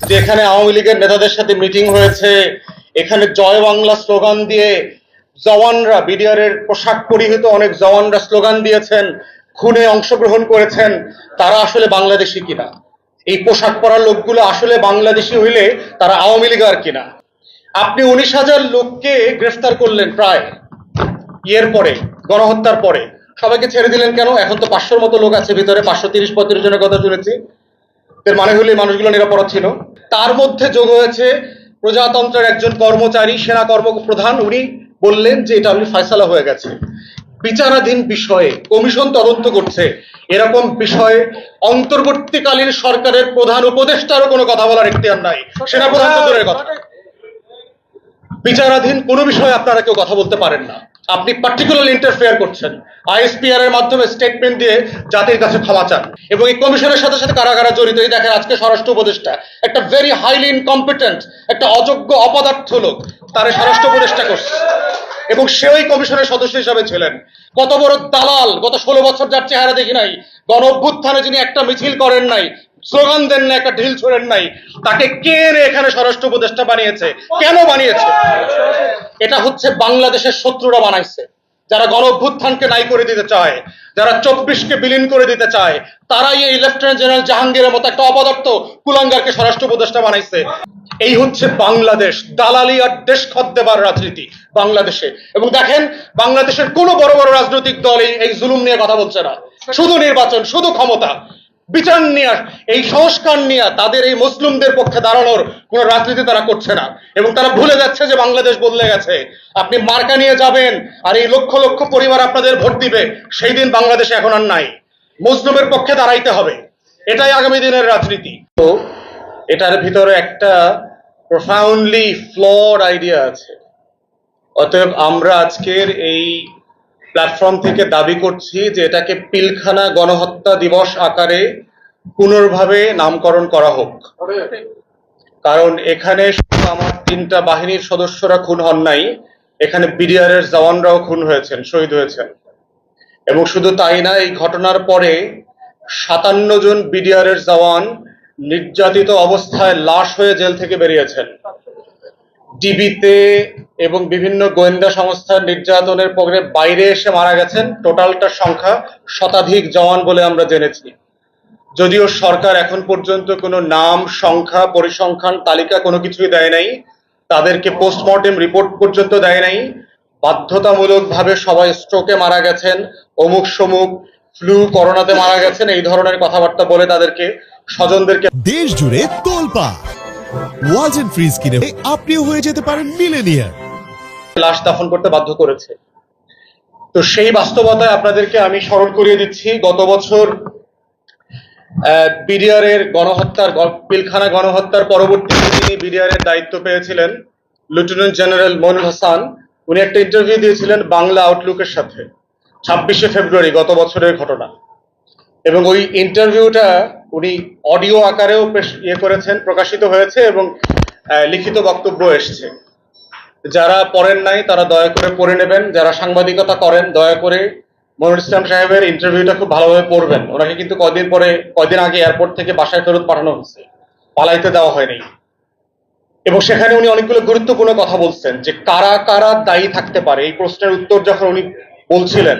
যে এখানে আওয়ামী লীগের নেতাদের সাথে মিটিং হয়েছে, এখানে জয় বাংলা স্লোগান দিয়ে জওয়ানরা, বিডিআর এর পোশাক পরিহিত অনেক জওয়ানরা স্লোগান দিয়েছেন, খুনে অংশগ্রহণ করেছেন, তারা আসলে বাংলাদেশি কিনা? এই পোশাক পরা লোকগুলো আসলে বাংলাদেশি হইলে তারা আওয়ামী লীগার কিনা? আপনি 19,000 লোককে গ্রেফতার করলেন প্রায় ইয়ের পরে, গণহত্যার পরে। সবাইকে ছেড়ে দিলেন কেন? এখন তো 500-র মতো লোক আছে ভিতরে, 530-35 জনের কথা শুনেছি। এর মানে হলো এই মানুষগুলো নিরাপরাধ ছিল। তার মধ্যে যোগ হয়েছে প্রজাতন্ত্রের একজন কর্মচারী, সেনা কর্মপ্রধান, উনি বললেন যে এটা অলরেডি ফয়সালা হয়ে গেছে। বিচারাধীন বিষয়ে কমিশন তদন্ত করছে, এরকম বিষয়ে অন্তর্বর্তীকালীন সরকারের প্রধান উপদেষ্টারও কোনো কথা বলার এখতিয়ার নাই, সেনাপ্রধান তো দূরের কথা। বিচারাধীন কোনো বিষয়ে আপনারা কেউ কথা বলতে পারেন না। আপনি পার্টিকুলারলি ইন্টারফেয়ার করছেন, আইএসপিআর এর মাধ্যমে স্টেটমেন্ট দিয়ে জাতির কাছে ক্ষমা চান, এবং এই কমিশনের সাথে সাথে কারা কারা জড়িত এই দেখেন। আজকে স্বরাষ্ট্র উপদেষ্টা একটা ভেরি হাইলি ইনকম্পিটেন্ট, একটা অযোগ্য অপদার্থ লোক, তার স্বরাষ্ট্র উপদেষ্টা করছে, এবং সে ওই কমিশনের সদস্য হিসাবে ছিলেন। কত বড় দালাল! গত 16 বছর যার চেহারা দেখি নাই, গণ অভ্যুত্থানে যিনি একটা মিছিল করেন নাই, স্লোগান দেন না, একটা ঢিল ছোড়েন নাই, তাকে কে এখানে স্বরাষ্ট্র উপদেষ্টা বানিয়েছে? কেন বানিয়েছে? এটা হচ্ছে বাংলাদেশের শত্রুরা বানাইছে, যারা গণ অভ্যুত্থানকে নাই করে দিতে চায়, যারা 24কে বিলীন করে দিতে চায়, তারাই এই লেফটেন্যান্ট জেনারেল জাহাঙ্গীরের মতো একটা অপদার্থ কুলাঙ্গারকে স্বরাষ্ট্র উপদেষ্টা বানাইছে। এই হচ্ছে বাংলাদেশ, দালালি আর দেশ খদ্দেবার রাজনীতি বাংলাদেশে। এবং দেখেন, বাংলাদেশের কোনো বড় বড় রাজনৈতিক দল এই জুলুম নিয়ে কথা বলছে না। শুধু নির্বাচন, শুধু ক্ষমতা, বিচার নিয়ে, এই সংস্কার নিয়ে, তাদের এই মুসলিমদের পক্ষে দাঁড়ানোর কোন রাজনীতি তারা করছে না। এবং তারা ভুলে যাচ্ছে যে বাংলাদেশ বদলে গেছে। আপনি মার্কা নিয়ে যাবেন আর এই লক্ষ লক্ষ পরিবার আপনাদের ভোট দিবে, সেই দিন বাংলাদেশে এখন আর নাই। মুসলিমের পক্ষে দাঁড়াইতে হবে, এটাই আগামী দিনের রাজনীতি। তো এটার ভিতরে একটা প্রফাউন্ডলি ফ্লড আইডিয়া আছে। অতএব আমরা আজকের এই প্ল্যাটফর্ম থেকে দাবি করছি যে এটাকে পিলখানা গণহত্যা দিবস আকারে পুনর্ভাবে নামকরণ করা হোক। কারণ এখানে শুধু আমার 3টা বাহিনীর সদস্যরা খুন হন নাই, এখানে বিডিআর এর জওয়ানরাও খুন হয়েছেন, শহীদ হয়েছেন। এবং শুধু তাই না, এই ঘটনার পরে 57 জন বিডিআর এর জওয়ান নির্যাতিত অবস্থায় লাশ হয়ে জেল থেকে বেরিয়েছেন। ডিবিতে এবং বিভিন্ন গোয়েন্দা সংস্থার নির্যাতনের পরে বাইরে এসে মারা গেছেন। টোটালটার সংখ্যা শতাধিক জওয়ান বলে আমরা জেনেছি। যদিও সরকার এখন পর্যন্ত কোনো নাম, সংখ্যা, পরিসংখ্যান তালিকা কোনো কিছুই দেয় নাই, তাদেরকে পোস্টমর্টেম রিপোর্ট পর্যন্ত দেয় নাই। বাধ্যতামূলকভাবে সবাই স্ট্রোকে মারা গেছেন, অমুক সমুক, ফ্লু, করোনাতে মারা গেছেন, এই ধরনের কথাবার্তা বলে তাদেরকে স্বজনদেরকে দেশ জুড়ে তোলপাড়। ওয়ালটন ফ্রিজ কিনে আপনিও হয়ে যেতে পারেন মিলেনিয়ার। লাশ দাফন করতে বাধ্য করেছে। তো সেই বাস্তবতায় আপনাদেরকে আমি স্মরণ করিয়ে দিচ্ছি, গত বছর বিডিআর এর গণহত্যার, পিলখানা গণহত্যার পরবর্তীতে তিনি বিডিআর এর দায়িত্ব পেয়েছিলেন লেফটেন্যান্ট জেনারেল মইনুল হাসান। উনি একটা ইন্টারভিউ দিয়েছিলেন বাংলা আউটলুকের সাথে 26শে ফেব্রুয়ারি, গত বছরের ঘটনা। এবং ওই ইন্টারভিউটা উনি অডিও আকারেও করেছেন, প্রকাশিত হয়েছে, এবং লিখিত বক্তব্য এসছে। যারা পড়েন নাই তারা দয়া করে পড়ে নেবেন। যারা সাংবাদিকতা করেন দয়া করে মনিরুল ইসলাম সাহেবের ইন্টারভিউটা খুব ভালোভাবে পড়বেন। ওনাকে কিন্তু কয়দিন আগে এয়ারপোর্ট থেকে বাসায় ফেরত পাঠানো হয়েছে, পালাইতে দেওয়া হয়নি। এবং সেখানে উনি অনেকগুলো গুরুত্বপূর্ণ কথা বলছেন যে কারা কারা দায়ী থাকতে পারে। এই প্রশ্নের উত্তর যখন উনি বলছিলেন,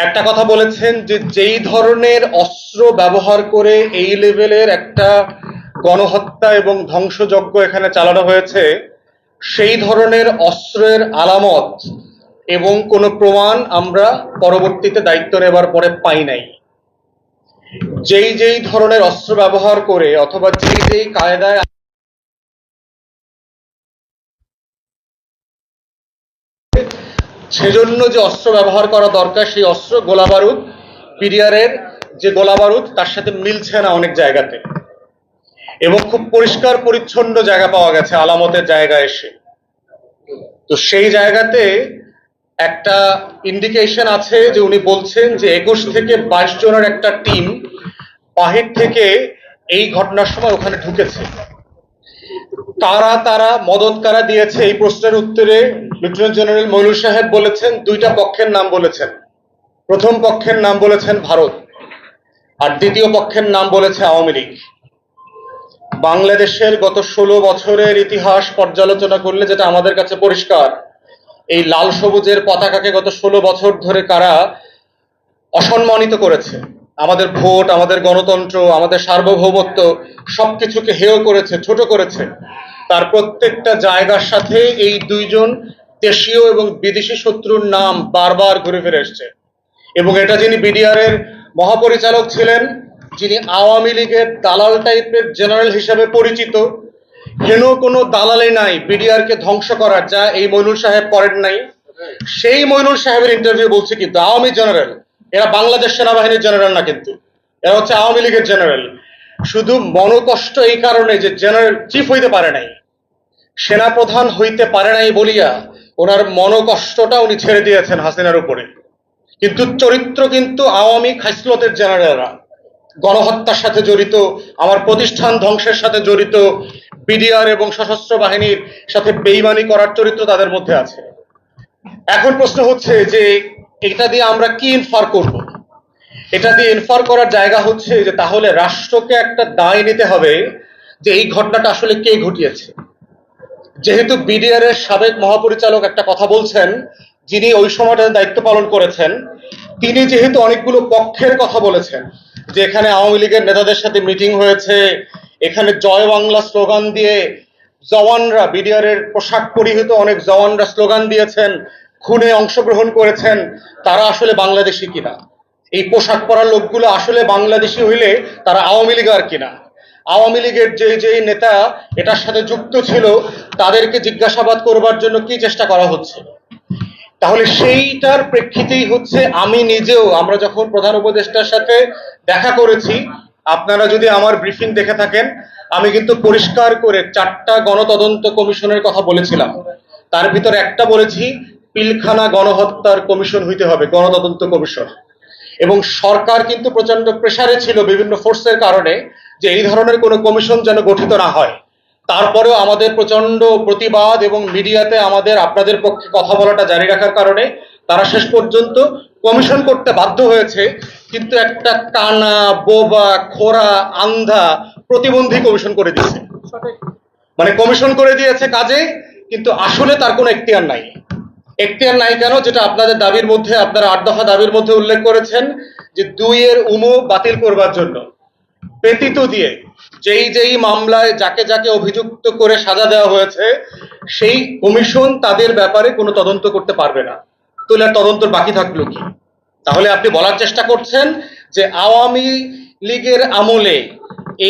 একটা কথা বলেছেন যে যেই ধরনের অস্ত্র ব্যবহার করে এই লেভেলের একটা গণহত্যা এবং ধ্বংসযজ্ঞ এখানে চালানো হয়েছে, সেই ধরনের অস্ত্রের আলামত এবং কোনো প্রমাণ আমরা পরবর্তীতে দায়িত্ব নেবার পরে পাই নাই। যেই ধরনের অস্ত্র ব্যবহার করে অথবা যেই কায়দায় সেজন্য যে অস্ত্র ব্যবহার করা দরকার, সেই অস্ত্র গোলা বারুদ, বিডিআর এর যে গোলা বারুদ, তার সাথে মিলছে না অনেক জায়গাতে। এবং খুব পরিষ্কার পরিচ্ছন্ন জায়গা পাওয়া গেছে আলামতের জায়গায় এসে। তো সেই জায়গাতে একটা ইন্ডিকেশন আছে যে উনি বলছেন যে 21 থেকে 22 জনের একটা টিম বাহির থেকে এই ঘটনার সময় ওখানে ঢুকেছে। তারা মদত কারা দিয়েছে, এই প্রশ্নের উত্তরে লেফটেন্যান্ট জেনারেল মইনুল সাহেব বলেছেন 2টা পক্ষের নাম বলেছেন। প্রথম পক্ষের নাম বলেছেন ভারত, আর দ্বিতীয় পক্ষের নাম বলেছে আওয়ামী লীগ। বাংলাদেশের গত 16 বছরের ইতিহাস পর্যালোচনা করলে যেটা আমাদের কাছে পরিষ্কার, এই লাল সবুজের পতাকাকে গত 16 বছর ধরে কারা অসম্মানিত করেছে, আমাদের ভোট, আমাদের গণতন্ত্র, আমাদের সার্বভৌমত্ব সবকিছুকে হেয় করেছে, ছোট করেছে, তার প্রত্যেকটা জায়গার সাথে এই দুইজন দেশীয় এবং বিদেশি শত্রুর নাম বারবার ঘুরে ফিরে এসছে। এবং এটা যিনি বিডিআর এর মহাপরিচালক ছিলেন, যিনি আওয়ামী লীগের দালাল টাইপের জেনারেল হিসেবে পরিচিত, হেন কোনো দালালে নাই বিডিআর কে ধ্বংস করার, যা এই মইনুল সাহেব করেন নাই। সেই মইনুল সাহেবের ইন্টারভিউ বলছে কিন্তু আওয়ামী জেনারেল, এরা বাংলাদেশ সেনাবাহিনীর জেনারেল না, কিন্তু এরা হচ্ছে আওয়ামী লীগের জেনারেল। শুধু মনোকষ্ট এই কারণে যে জেনারেল চিফ হইতে পারে নাই, সেনাপ্রধান হইতে পারে নাই বলিয়া ওনার মনোকষ্টটা উনি ছেড়ে দিয়েছেন হাসিনার উপরে। কিন্তু চরিত্র কিন্তু আওয়ামী খাইসলতের জেনারেলরা, গণহত্যার সাথে জড়িত, আমার প্রতিষ্ঠান ধ্বংসের সাথে জড়িত, বিডিআর এবং সশস্ত্র বাহিনীর সাথে বেইমানি করার চরিত্র তাদের মধ্যে আছে। এখন প্রশ্ন হচ্ছে যে এটা দিয়ে আমরা কি ইনফার করব? এটা দিয়ে ইনফার করার জায়গা হচ্ছে যে তাহলে রাষ্ট্রকে একটা দায় নিতে হবে যে এই ঘটনাটা আসলে কে ঘটিয়েছে। যেহেতু বিডিআর এর সাবেক মহাপরিচালক একটা কথা বলছেন, যিনি ওই সময়টাতে দায়িত্ব পালন করেছেন, তিনি যেহেতু অনেকগুলো পক্ষের কথা বলেছেন যে এখানে আওয়ামী লীগের নেতাদের সাথে মিটিং হয়েছে, এখানে জয় বাংলা স্লোগান দিয়ে জওয়ানরা, বিডিআর এর পোশাক পরিহিত অনেক জওয়ানরা স্লোগান দিয়েছেন, খুনে অংশগ্রহণ করেছেন, তারা আসলে বাংলাদেশি কিনা, এই পোশাক পরা লোকগুলো আসলে বাংলাদেশি হইলে তারা আওয়ামী লীগ আর কিনা, আওয়ামী লীগের যে নেতা এটার সাথে যুক্ত ছিল তাদেরকে জিজ্ঞাসাবাদ করবার জন্য কি চেষ্টা করা হচ্ছে। তাহলে সেইটার প্রেক্ষিতেই হচ্ছে আমি নিজেও, আমরা যখন প্রধান উপদেষ্টার সাথে দেখা করেছি, আপনারা যদি আমার ব্রিফিং দেখে থাকেন, আমি কিন্তু পরিষ্কার করে 4টা গণতদন্ত কমিশনের কথা বলেছিলাম। তার ভিতরে একটা বলেছি পিলখানা গণহত্যার কমিশন হইতে হবে, গণতদন্ত কমিশন। এবং সরকার কিন্তু প্রচন্ড প্রেসারে ছিল বিভিন্ন ফোর্সের কারণে যে এই ধরনের কোনো কমিশন যেন গঠিত না হয়। তারপরেও আমাদের প্রচন্ড প্রতিবাদ এবং মিডিয়াতে আমাদের আপনাদের পক্ষে কথা বলাটা জারি রাখার কারণে তারা শেষ পর্যন্ত কমিশন করতে বাধ্য হয়েছে, কিন্তু একটা কানা, বোবা, খোরা, আন্ধা, প্রতিবন্ধী কমিশন করে দিয়েছে। মানে কমিশন করে দিয়েছে কাজে, কিন্তু আসলে তার কোনো এখতিয়ার নাই। এখতিয়ার নাই কেন? যেটা আপনাদের দাবির মধ্যে, আপনারা 8 দফা দাবির মধ্যে উল্লেখ করেছেন যে 2 এর উমো বাতিল করবার জন্য ব্যতীত দিয়ে যেই মামলায় যাকে যাকে অভিযুক্ত করে সাজা দেওয়া হয়েছে সেই কমিশন তাদের ব্যাপারে কোনো তদন্ত করতে পারবে না। তাহলে আর তদন্ত বাকি থাকলো কি? তাহলে আপনি বলার চেষ্টা করছেন যে আওয়ামী লীগের আমলে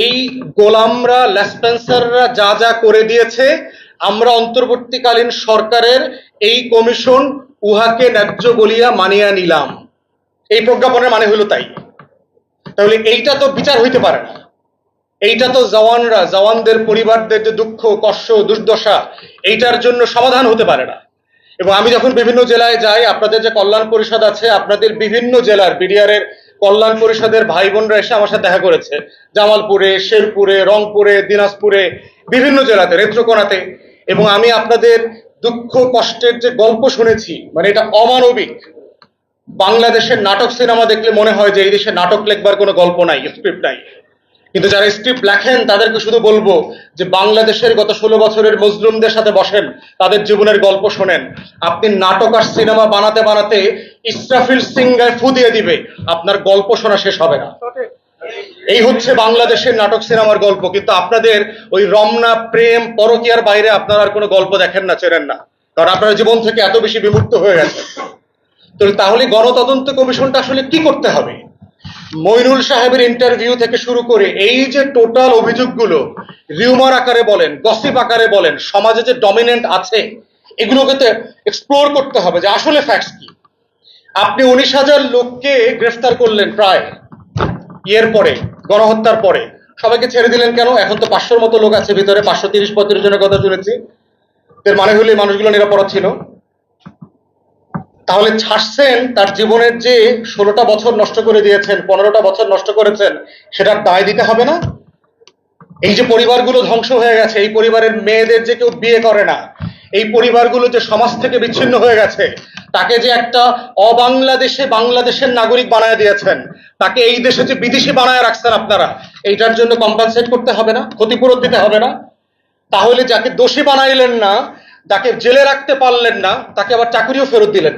এই গোলামরা, লেসপেন্সাররা যা যা করে দিয়েছে, আমরা অন্তর্বর্তীকালীন সরকারের এই কমিশন উহাকে ন্যায্য বলিয়া মানিয়া নিলাম। এই প্রজ্ঞাপনের মানে হলো তাই। তাহলে এইটা তো বিচার হইতে পারে না। এইটা তো জওয়ানদের পরিবারদের যে দুঃখ, কষ্ট, দুর্দশা, এইটার জন্য সমাধান হতে পারে না। এবং আমি যখন বিভিন্ন জেলায় যাই, আপনাদের যে কল্যাণ পরিষদ আছে, আপনাদের বিভিন্ন জেলার বিডিআর এর কল্যাণ পরিষদের ভাই বোনরা এসে আমার সাথে দেখা করেছে, জামালপুরে, শেরপুরে, রংপুরে, দিনাজপুরে, বিভিন্ন জেলাতে, নেত্রকোনাতে। এবং আমি আপনাদের দুঃখ কষ্টের যে গল্প শুনেছি, মানে এটা অমানবিক। বাংলাদেশের নাটক সিনেমা দেখলে মনে হয় যে এই দেশে নাটক লেখবার কোনো গল্প নাই, স্ক্রিপ্ট নাই। কিন্তু যারা স্ক্রিপ্ট লেখেন তাদেরকে শুধু বলবো যে বাংলাদেশের গত 16 বছরের মজলুমদের সাথে বসেন, তাদের জীবনের গল্প শোনেন। আপনি নাটক আর সিনেমা বানাতে বানাতে ইসরাফিল সিংগায় ফু দিয়ে দিবে, আপনার গল্প শোনা শেষ হবে না। এই হচ্ছে বাংলাদেশের নাটক সিনেমার গল্প। কিন্তু আপনাদের ওই রমনা, প্রেম, পরকীয়ার বাইরে আপনারা আর কোনো গল্প দেখেন না, চেনেন না, কারণ আপনারা জীবন থেকে এত বেশি বিমুক্ত হয়ে গেছে। তো তাহলে গণতদন্ত কমিশনটা আসলে কি করতে হবে? মইনুল সাহেবের ইন্টারভিউ থেকে শুরু করে এই যে টোটাল অভিযোগগুলো, রিউমার আকারে বলেন, গসিপ আকারে বলেন, সমাজে যে ডমিনেন্ট আছে, এগুলোকে তো এক্সপ্লোর করতে হবে যে আসলে ফ্যাক্টস কি। আপনি 19,000 লোককে গ্রেফতার করলেন প্রায় ইয়ের পরে, গণহত্যার পরে, সবাইকে ছেড়ে দিলেন কেন? এখন তো 500-র মতো লোক আছে ভিতরে, 530-35 জনের কথা শুনেছি। এর মানে হলো এই মানুষগুলো নিরাপরাধ ছিল। তাহলে ছাড়ছেন, তার জীবনের যে 16টা বছর নষ্ট করে দিয়েছেন, 15টা বছর নষ্ট করেছেন, সেটার দায় দিতে হবে না? এই যে পরিবারগুলো ধ্বংস হয়ে গেছে, এই পরিবারের মেয়েদের যে কেউ বিয়ে করে না, এই পরিবারগুলো যে সমাজ থেকে বিচ্ছিন্ন হয়ে গেছে, তাকে যে একটা বাংলাদেশের নাগরিক বানায় দিয়েছেন, তাকে এই দেশে যে বিদেশি বানায় রাখছেন আপনারা, এইটার জন্য কম্পেনসেট করতে হবে না? ক্ষতিপূরণ দিতে হবে না? তাহলে যাকে দোষী বানাইলেন না, তাকে জেলে রাখতে পারলেন না, তাকে আবার চাকরিও ফেরত দিলেন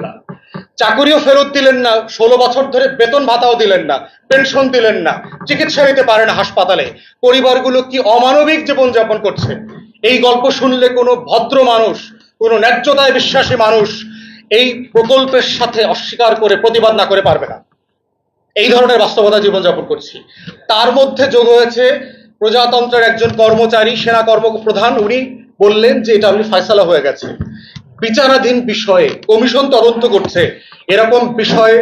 না। 16 বছর ধরে বেতন ভাতাও দিলেন না, পেনশন দিলেন না, চিকিৎসা নিতে পারে না হাসপাতালে। পরিবারগুলো কি অমানবিক জীবনযাপন করছে? এই গল্প শুনলে কোনো ভদ্র মানুষ, কোনো ন্যায্যতায় বিশ্বাসী মানুষ এই প্রকল্পের সাথে অস্বীকার করে প্রতিবাদ না করে পারবে না। এই ধরনের বাস্তবতা জীবনযাপন করছি। তার মধ্যে যোগ হয়েছে প্রজাতন্ত্রের একজন কর্মচারী, সেনা কর্মপ্রধান, উনি বললেন যে এটা আপনি ফয়সালা হয়ে গেছে। বিচারাধীন বিষয়ে কমিশন তদন্ত করছে, এরকম বিষয়ে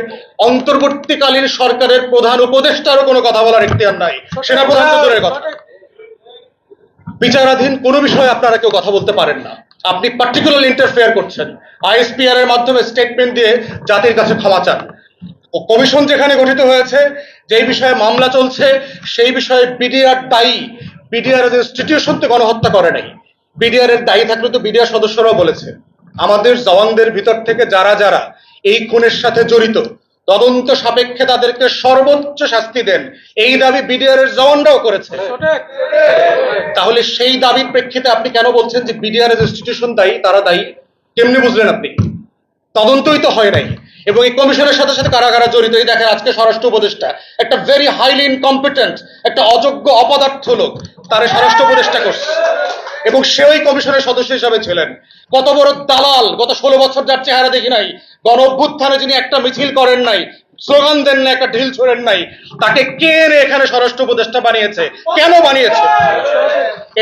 অন্তর্বর্তীকালীন সরকারের প্রধান উপদেষ্টারও কোনো কথা বলার এখতিয়ার নাই, সেনাপ্রধান তো দূরের কথা। বিচারাধীন কোনো বিষয়ে আপনারা কেউ কথা বলতে পারেন না। আপনি পার্টিকুলার ইন্টারফেয়ার করছেন, আইএসপিআর এর মাধ্যমে স্টেটমেন্ট দিয়ে জাতির কাছে ক্ষমা চান। ও কমিশন যেখানে গঠিত হয়েছে, যেই বিষয়ে মামলা চলছে, সেই বিষয়ে বিডিআর দায়ী। বিডিআর ইনস্টিটিউশন তো গণহত্যা করে নাই। বিডিআর এর দায়ী থাকলে তো বিডিআর সদস্যরাও বলেছে আমাদের জওয়ানদের ভিতর থেকে যারা যারা এই খুনের সাথে জড়িত, তদন্ত সাপেক্ষে তাদেরকে সর্বোচ্চ শাস্তি দেন, এই দাবি বিডিআর এর জওয়ানরাও করেছে। তাহলে সেই দাবির প্রেক্ষিতে আপনি কেন বলছেন যে বিডিআর ইনস্টিটিউশন দায়ী, তারা দায়ী? কেমনি বুঝলেন আপনি? তদন্তই তো হয় নাই। এবং এই কমিশনের সাথে সাথে কারা কারা জড়িত, এই দেখেন আজকে স্বরাষ্ট্র উপদেষ্টা, একটা ভেরি হাইলি ইনকম্পিটেন্ট, একটা অযোগ্য অপদার্থ লোক, তারে স্বরাষ্ট্র উপদেষ্টা করছে এবং সে ওই কমিশনের সদস্য হিসাবে ছিলেন। কত বড় দালাল! গত 16 বছর যার চেহারা দেখি নাই, গণ অভ্যুত্থানে যিনি একটা মিছিল করেন নাই, স্লোগান দেন না, একটা ঢিল ছোড়েন নাই, তাকে কে এনে এখানে স্বরাষ্ট্র উপদেষ্টা বানিয়েছে? কেন বানিয়েছে?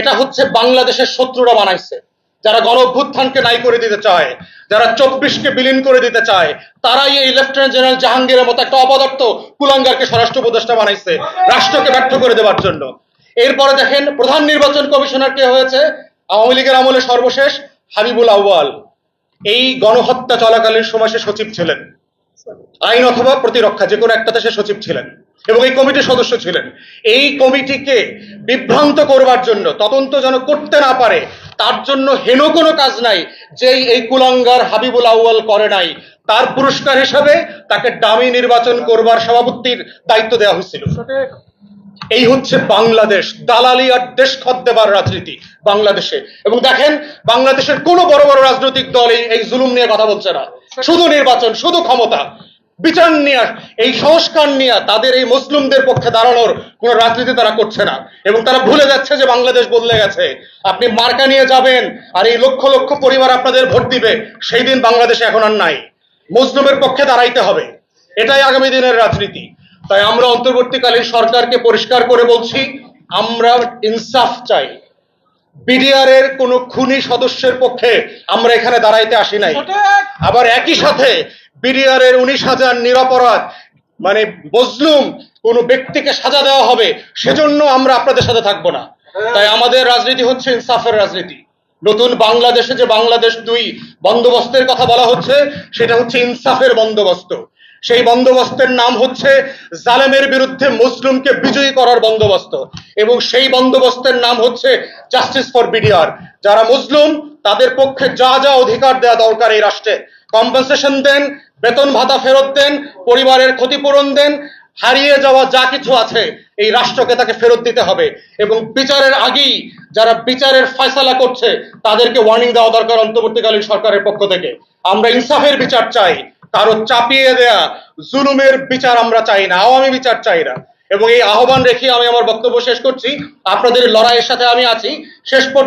এটা হচ্ছে বাংলাদেশের শত্রুরা বানাইছে, যারা গণ অভ্যুত্থানকে নাই করে দিতে চায়, যারা 24কে বিলীন করে দিতে চায়, তারাই এই লেফটেন্যান্ট জেনারেল জাহাঙ্গীরের মতো একটা অপদার্থ কুলাঙ্গারকে স্বরাষ্ট্র উপদেষ্টা বানাইছে রাষ্ট্রকে ব্যর্থ করে দেওয়ার জন্য। এরপরে দেখেন প্রধান নির্বাচন কমিশনার কে হয়েছে? আওয়ামী লীগের আমলে সর্বশেষ হাবিবুল আউয়াল। এই গণহত্যা চলাকালীন সময় সে সচিব ছিলেন, আইন অথবা প্রতিরক্ষা যে কোনো একটাতে সে সচিব ছিলেন এবং এই কমিটির সদস্য ছিলেন। এই কমিটিকে বিভ্রান্ত করবার জন্য, তদন্ত যেন করতে না পারে তার জন্য হেন কোনো কাজ নাই যেই এই কুলাঙ্গার হাবিবুল আউয়াল করে নাই। তার পুরস্কার হিসাবে তাকে ডামি নির্বাচন করবার সভাপতির দায়িত্ব দেওয়া হয়েছিল। এই হচ্ছে বাংলাদেশ, দালালি আর দেশ খদ্দেবার রাজনীতি বাংলাদেশে। এবং দেখেন বাংলাদেশের কোনো বড় বড় রাজনৈতিক দল এই জুলুম নিয়ে কথা বলছে না। শুধু নির্বাচন, শুধু ক্ষমতা, বিচার নিয়ে, এই সংস্কার নিয়ে তাদের এই মুসলিমদের পক্ষে দাঁড়ানোর কোন রাজনীতি তারা করছে না। এবং তারা ভুলে যাচ্ছে যে বাংলাদেশ বদলে গেছে। আপনি মার্কা নিয়ে যাবেন আর এই লক্ষ লক্ষ পরিবার আপনাদের ভোট দিবে, সেই দিন বাংলাদেশে এখন আর নাই। মুসলিমের পক্ষে দাঁড়াইতে হবে, এটাই আগামী দিনের রাজনীতি। তাই আমরা অন্তর্বর্তীকালীন সরকারকে পরিষ্কার করে বলছি, আমরা ইনসাফ চাই। বিডিআর এর কোন খুনি সদস্যের পক্ষে আমরা এখানে দাঁড়াইতে আসি নাই। আবার একই সাথে বিডিআর এর 19,000 নিরপরাধ মানে মজলুম কোন ব্যক্তিকে সাজা দেওয়া হবে, সেজন্য আমরা আপনাদের সাথে থাকবো না। তাই আমাদের রাজনীতি হচ্ছে ইনসাফের রাজনীতি। নতুন বাংলাদেশে যে বাংলাদেশ 2 বন্দোবস্তের কথা বলা হচ্ছে, সেটা হচ্ছে ইনসাফের বন্দোবস্ত। সেই বন্দোবস্তের নাম হচ্ছে জালেমের বিরুদ্ধে মুসলিমকে বিজয়ী করার বন্দোবস্ত, এবং সেই বন্দোবস্তের নাম হচ্ছে জাস্টিস ফর বিডিআর। যারা মুসলিম তাদের পক্ষে যা যা অধিকার দেওয়া দরকার এই রাষ্ট্রে, কম্পেনসেশন দেন, বেতন ভাতা ফেরত দেন, পরিবারের ক্ষতিপূরণ দেন, হারিয়ে যাওয়া যা কিছু আছে এই রাষ্ট্রকে তাকে ফেরত দিতে হবে। এবং বিচারের আগেই যারা বিচারের ফয়সালা করছে তাদেরকে ওয়ার্নিং দেওয়া দরকার অন্তর্বর্তীকালীন সরকারের পক্ষ থেকে। আমরা ইনসাফের বিচার চাই, কারো চাপিয়ে দেয়া জুলুমের বিচার আমরা চাই না, আওয়ামী বিচার চাই না। এবং এই আহ্বান রেখে আমি আমার বক্তব্য শেষ করছি। আপনাদের লড়াইয়ের সাথে আমি আছি শেষ পর্যন্ত।